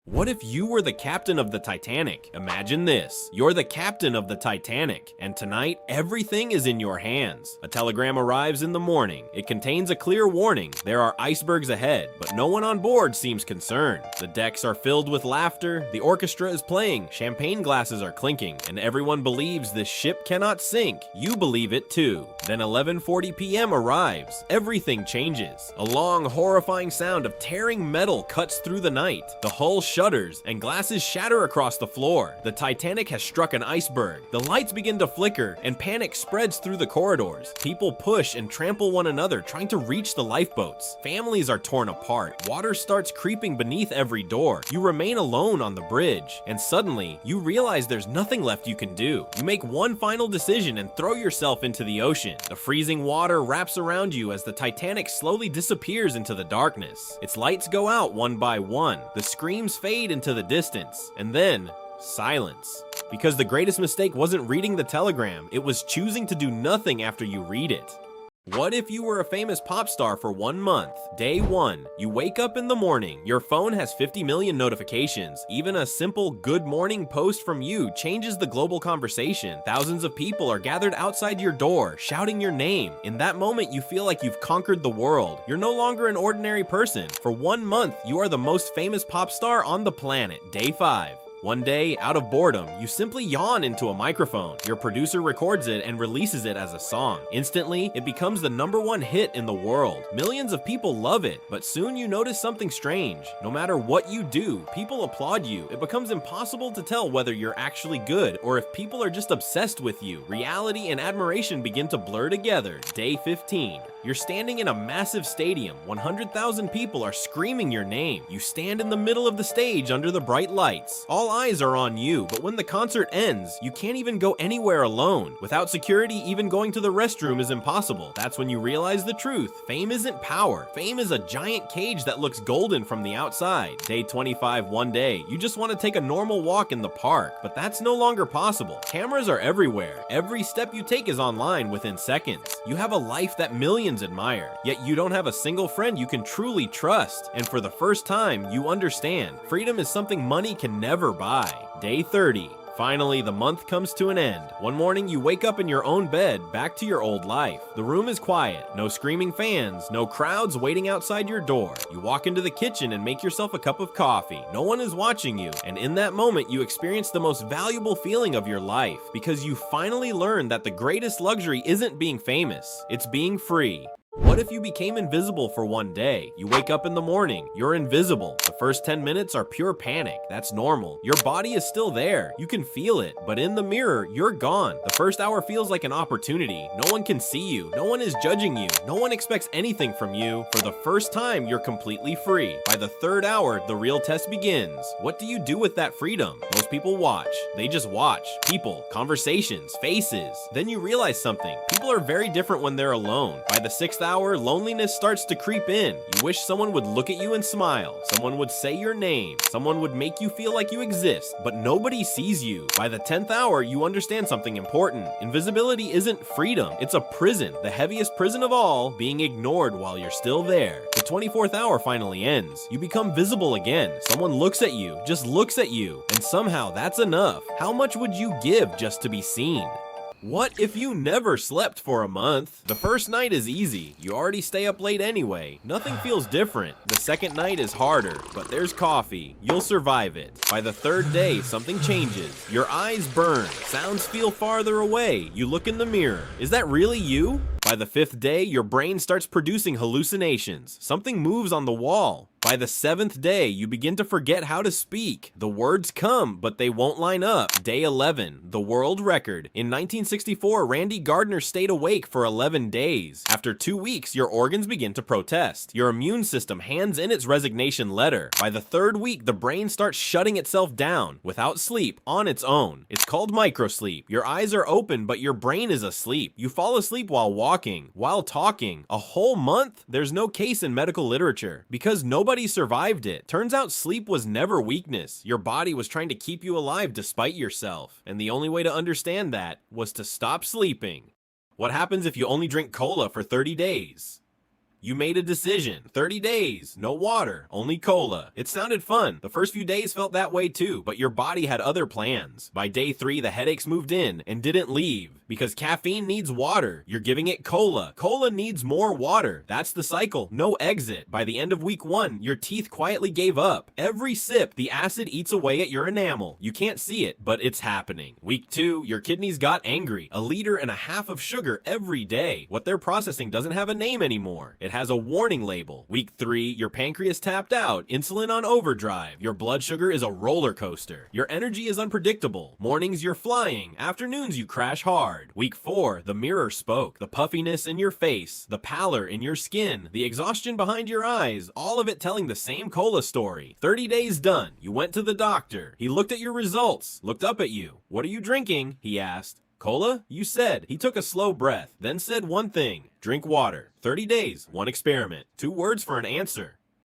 What if you were the captain of the Titanic? Imagine this. You're the captain of the Titanic, and tonight, everything is in your hands. A telegram arrives in the morning. It contains a clear warning. There are icebergs ahead, but no one on board seems concerned. The decks are filled with laughter, the orchestra is playing, champagne glasses are clinking, and everyone believes this ship cannot sink. You believe it too. Then 11:40 p.m. arrives. Everything changes. A long, horrifying sound of tearing metal cuts through the night. The hull shudders, and glasses shatter across the floor. The Titanic has struck an iceberg. The lights begin to flicker, and panic spreads through the corridors. People push and trample one another, trying to reach the lifeboats. Families are torn apart. Water starts creeping beneath every door. You remain alone on the bridge, and suddenly, you realize there's nothing left you can do. You make one final decision and throw yourself into the ocean. The freezing water wraps around you as the Titanic slowly disappears into the darkness. Its lights go out one by one. The screams fade into the distance, and then silence. Because the greatest mistake wasn't reading the telegram, it was choosing to do nothing after you read it. What if you were a famous pop star for 1 month? Day 1. You wake up in the morning. Your phone has 50 million notifications. Even a simple good morning post from you changes the global conversation. Thousands of people are gathered outside your door, shouting your name. In that moment, you feel like you've conquered the world. You're no longer an ordinary person. For 1 month, you are the most famous pop star on the planet. Day 5. One day, out of boredom, you simply yawn into a microphone. Your producer records it and releases it as a song. Instantly, it becomes the #1 hit in the world. Millions of people love it, but soon you notice something strange. No matter what you do, people applaud you. It becomes impossible to tell whether you're actually good or if people are just obsessed with you. Reality and admiration begin to blur together. Day 15. You're standing in a massive stadium. 100,000 people are screaming your name. You stand in the middle of the stage under the bright lights. All eyes are on you, but when the concert ends, you can't even go anywhere alone. Without security, even going to the restroom is impossible. That's when you realize the truth. Fame isn't power. Fame is a giant cage that looks golden from the outside. Day 25, one day, you just want to take a normal walk in the park, but that's no longer possible. Cameras are everywhere. Every step you take is online within seconds. You have a life that millions admire, yet you don't have a single friend you can truly trust. And for the first time, you understand. Freedom is something money can never buy. Day 30. Finally, the month comes to an end. One morning, you wake up in your own bed, back to your old life. The room is quiet, no screaming fans, no crowds waiting outside your door. You walk into the kitchen and make yourself a cup of coffee. No one is watching you, and in that moment, you experience the most valuable feeling of your life, because you finally learn that the greatest luxury isn't being famous, it's being free. What if you became invisible for 1 day? You wake up in the morning, you're invisible. The first 10 minutes are pure panic. That's normal. Your body is still there. You can feel it, but in the mirror, you're gone. The first hour feels like an opportunity. No one can see you. No one is judging you. No one expects anything from you. For the first time, you're completely free. By the 3rd hour, the real test begins. What do you do with that freedom? Most people watch. They just watch. People, conversations, faces. Then you realize something. People are very different when they're alone. By the 6th hour, loneliness starts to creep in. You wish someone would look at you and smile. Someone would say your name. Someone would make you feel like you exist, but nobody sees you. By the 10th hour, you understand something important. Invisibility isn't freedom. It's a prison. The heaviest prison of all, being ignored while you're still there. The 24th hour finally ends. You become visible again. Someone looks at you, just looks at you, and somehow that's enough. How much would you give just to be seen? What if you never slept for a month? The first night is easy. You already stay up late anyway. Nothing feels different. The second night is harder, but there's coffee. You'll survive it. By the 3rd day, something changes. Your eyes burn. Sounds feel farther away. You look in the mirror. Is that really you? By the 5th day, your brain starts producing hallucinations. Something moves on the wall. By the 7th day, you begin to forget how to speak. The words come, but they won't line up. Day 11, the world record. In 1964, Randy Gardner stayed awake for 11 days. After 2 weeks, your organs begin to protest. Your immune system hands in its resignation letter. By the 3rd week, the brain starts shutting itself down, without sleep, on its own. It's called microsleep. Your eyes are open, but your brain is asleep. You fall asleep while walking, while talking. A whole month? There's no case in medical literature, because nobody survived it. Turns out sleep was never weakness. Your body was trying to keep you alive despite yourself. And the only way to understand that was to stop sleeping. What happens if you only drink cola for 30 days? You made a decision. 30 days, no water, only cola. It sounded fun. The first few days felt that way too, but your body had other plans. By day 3, the headaches moved in and didn't leave. Because caffeine needs water. You're giving it cola. Cola needs more water. That's the cycle. No exit. By the end of week 1, your teeth quietly gave up. Every sip, the acid eats away at your enamel. You can't see it, but it's happening. Week 2, your kidneys got angry. 1.5 liters of sugar every day. What they're processing doesn't have a name anymore. It has a warning label. Week 3, your pancreas tapped out. Insulin on overdrive. Your blood sugar is a roller coaster. Your energy is unpredictable. Mornings you're flying. Afternoons you crash hard. Week 4, the mirror spoke. The puffiness in your face, the pallor in your skin, the exhaustion behind your eyes, all of it telling the same cola story. 30 days done. You went to the doctor. He looked at your results, looked up at you. What are you drinking? He asked. Cola? You said. He took a slow breath, then said one thing. Drink water. 30 days, one experiment. 2 words for an answer.